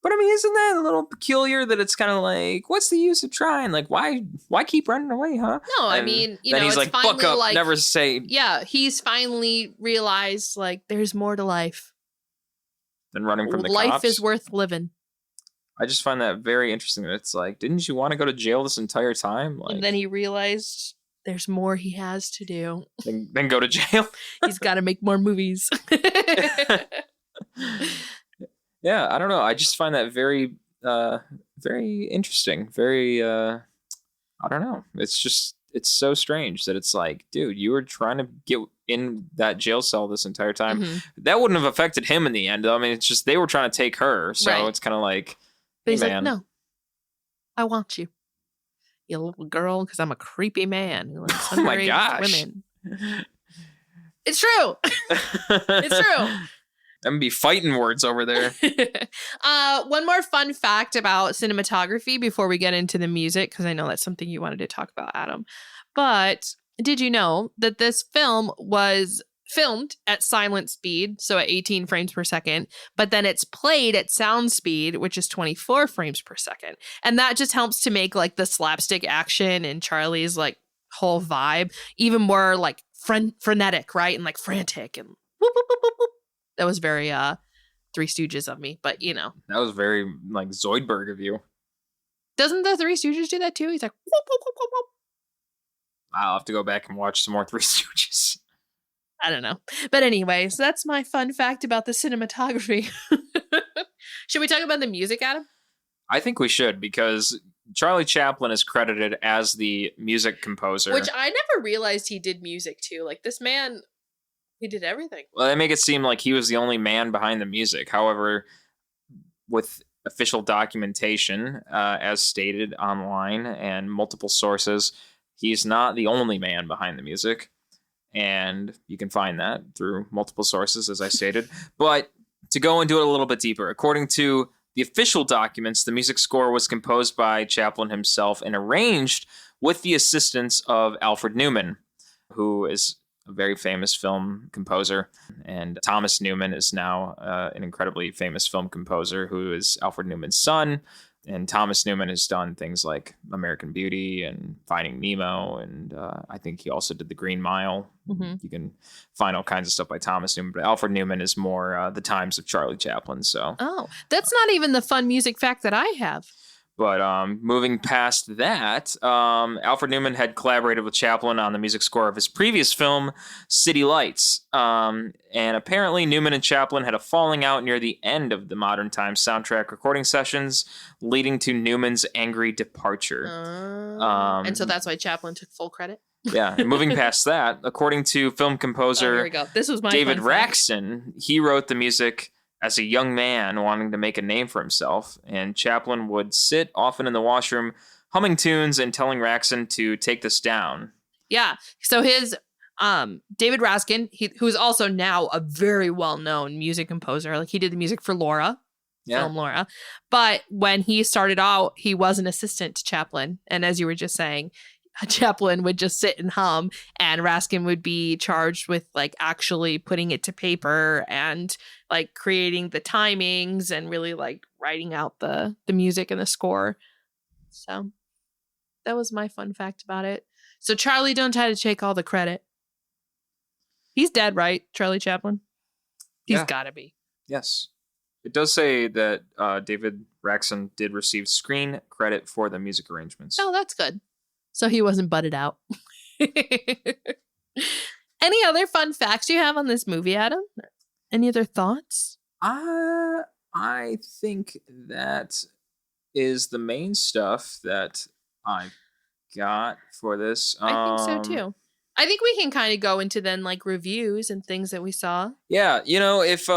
But I mean, isn't that a little peculiar that it's kind of like, what's the use of trying? Like, why keep running away, huh? No, I And mean, then he's it's like, finally buck up, like, never say. yeah, he's finally realized like there's more to life. Than running from the Life cops. is worth living. I just find that very interesting. That it's like, didn't you want to go to jail this entire time? Like, And then he realized there's more he has to do. then go to jail. He's got to make more movies. Yeah, I don't know. I just find that very, very interesting. Very, I don't know. It's so strange that it's like, dude, you were trying to get in that jail cell this entire time. Mhm. That wouldn't have affected him in the end. I mean, it's just they were trying to take her. So Right. it's kind of like, But hey, he's like, man. no, I want you. You little girl, because I'm a creepy man who likes Oh my underage gosh. women. It's true. It's true. I'm gonna be fighting words over there. One more fun fact about cinematography before we get into the music, because I know that's something you wanted to talk about, Adam. But did you know that this film was filmed at silent speed, so at 18 frames per second, but then it's played at sound speed, which is 24 frames per second. And that just helps to make like the slapstick action and Charlie's like whole vibe even more like frenetic, right? And like frantic and whoop, whoop, whoop, whoop, whoop. That was very Three Stooges of me, but you know. That was very like Zoidberg of you. Doesn't the Three Stooges do that too? He's like, whoop, whoop, whoop, whoop, whoop. I'll have to go back and watch some more Three Stooges. I don't know. But anyway, so that's my fun fact about the cinematography. Should we talk about the music, Adam? I think we should, because Charlie Chaplin is credited as the music composer. Which I never realized he did music too. Like this man, he did everything. Well, they make it seem like he was the only man behind the music. However, with official documentation, as stated online and multiple sources, he's not the only man behind the music. And you can find that through multiple sources, as I stated. But to go into it a little bit deeper, according to the official documents, the music score was composed by Chaplin himself and arranged with the assistance of Alfred Newman, who is a very famous film composer. And Thomas Newman is now an incredibly famous film composer who is Alfred Newman's son. And Thomas Newman has done things like American Beauty and Finding Nemo. And I think he also did The Green Mile. Mm-hmm. You can find all kinds of stuff by Thomas Newman. But Alfred Newman is more The Times of Charlie Chaplin. So, oh, that's not even the fun music fact that I have. But moving past that, Alfred Newman had collaborated with Chaplin on the music score of his previous film, City Lights. And apparently Newman and Chaplin had a falling out near the end of the Modern Times soundtrack recording sessions, leading to Newman's angry departure. And so that's why Chaplin took full credit? Yeah. And moving past that, according to film composer here we go. This was my David fun fact. Raxton, he wrote the music as a young man wanting to make a name for himself, and Chaplin would sit often in the washroom humming tunes and telling Raxton to take this down. Yeah. So his David Raskin, who's also now a very well-known music composer. Like he did the music for Laura, film Laura. But when he started out, he was an assistant to Chaplin. And as you were just saying, Chaplin would just sit and hum, and Raskin would be charged with like actually putting it to paper and like creating the timings and really like writing out the music and the score. So that was my fun fact about it. So Charlie don't try to take all the credit. He's dead, right? Charlie Chaplin? He's gotta be. Yes. It does say that David Raxton did receive screen credit for the music arrangements. Oh, that's good. So he wasn't butted out. Any other fun facts you have on this movie, Adam? Any other thoughts? I think that is the main stuff that I got for this. I think so too. I think we can kind of go into then like reviews and things that we saw. Yeah, if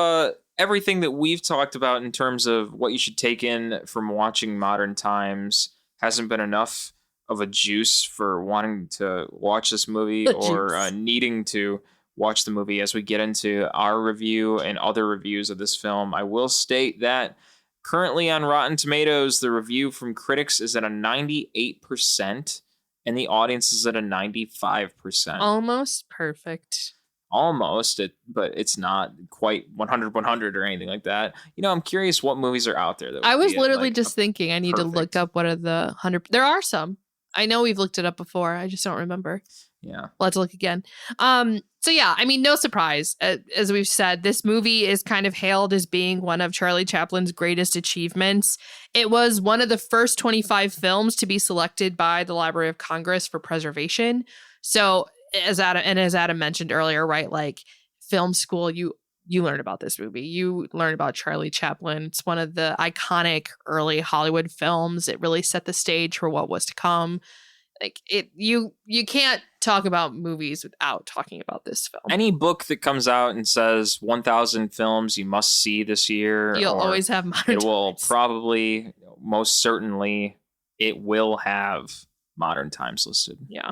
everything that we've talked about in terms of what you should take in from watching Modern Times hasn't been enough of a juice for wanting to watch this movie or needing to watch the movie as we get into our review and other reviews of this film, I will state that currently on Rotten Tomatoes, the review from critics is at a 98% and the audience is at a 95%. Almost perfect. Almost, but it's not quite 100 or anything like that. I'm curious what movies are out there. I was literally just thinking I need to look up what are the 100. There are some. I know we've looked it up before. I just don't remember. Yeah. Let's look again. So yeah, I mean, no surprise. As we've said, this movie is kind of hailed as being one of Charlie Chaplin's greatest achievements. It was one of the first 25 films to be selected by the Library of Congress for preservation. So as Adam mentioned earlier, right? Like film school, you learn about this movie. You learn about Charlie Chaplin. It's one of the iconic early Hollywood films. It really set the stage for what was to come. Like you can't talk about movies without talking about this film. Any book that comes out and says 1,000 films you must see this year, you'll always have Modern Times. It will probably, most certainly, it will have Modern Times listed. Yeah.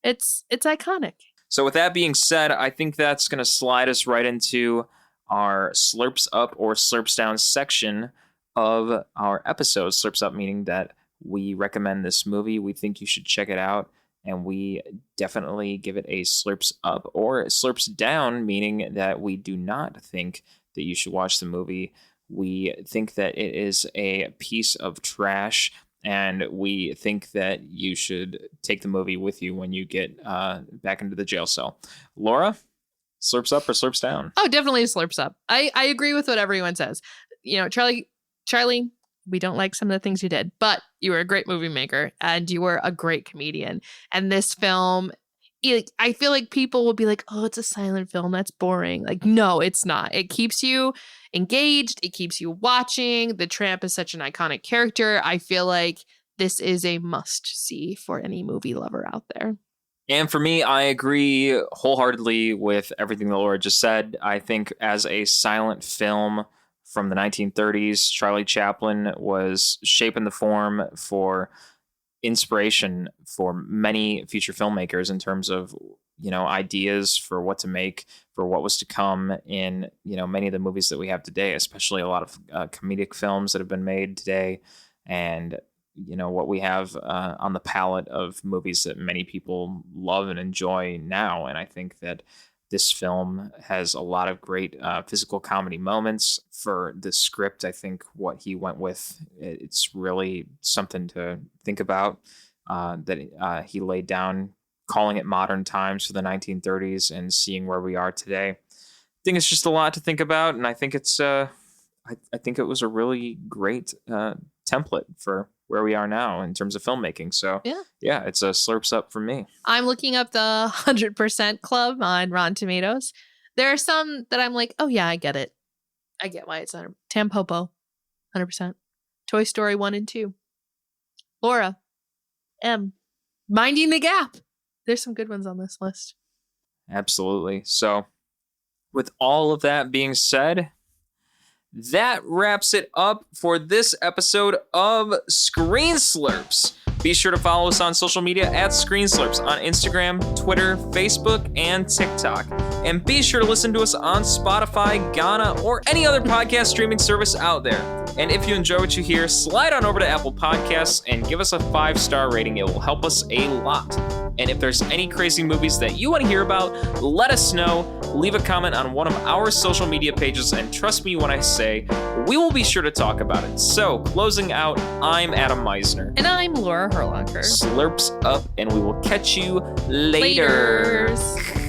It's iconic. So with that being said, I think that's going to slide us right into our Slurps Up or Slurps Down section of our episode. Slurps Up meaning that we recommend this movie. We think you should check it out. And we definitely give it a Slurps Up or Slurps Down, meaning that we do not think that you should watch the movie. We think that it is a piece of trash. And we think that you should take the movie with you when you get back into the jail cell. Laura, Slurps Up or Slurps Down? Oh, definitely Slurps Up. I agree with what everyone says. Charlie, we don't like some of the things you did, but you were a great movie maker and you were a great comedian. And this film, I feel like people will be like, oh, it's a silent film. That's boring. Like, no, it's not. It keeps you engaged. It keeps you watching. The Tramp is such an iconic character. I feel like this is a must see for any movie lover out there. And for me, I agree wholeheartedly with everything that Laura just said. I think as a silent film from the 1930s, Charlie Chaplin was shaping the form for inspiration for many future filmmakers in terms of, ideas for what to make, for what was to come in, many of the movies that we have today, especially a lot of comedic films that have been made today. And what we have on the palette of movies that many people love and enjoy now. And I think that this film has a lot of great physical comedy moments. For the script, I think what he went with, it's really something to think about, that he laid down, calling it modern times for the 1930s and seeing where we are today. I think it's just a lot to think about. And I think it's I think it was a really great template for where we are now in terms of filmmaking. So yeah, it's a slurps up for me. I'm looking up the 100% club on Rotten Tomatoes. There are some that I'm like, oh yeah, I get it. I get why it's 100. Tampopo, 100%. Toy Story 1 and 2. Laura, M. Minding the Gap. There's some good ones on this list. Absolutely. So with all of that being said, that wraps it up for this episode of Screen Slurps. Be sure to follow us on social media at Screen Slurps on Instagram, Twitter, Facebook, and TikTok. And be sure to listen to us on Spotify, Ghana, or any other podcast streaming service out there. And if you enjoy what you hear, slide on over to Apple Podcasts and give us a 5-star rating. It will help us a lot. And if there's any crazy movies that you want to hear about, let us know. Leave a comment on one of our social media pages, and trust me when I say we will be sure to talk about it. So, closing out, I'm Adam Meisner. And I'm Laura Herlocker. Slurps up, and we will catch you later. Laters.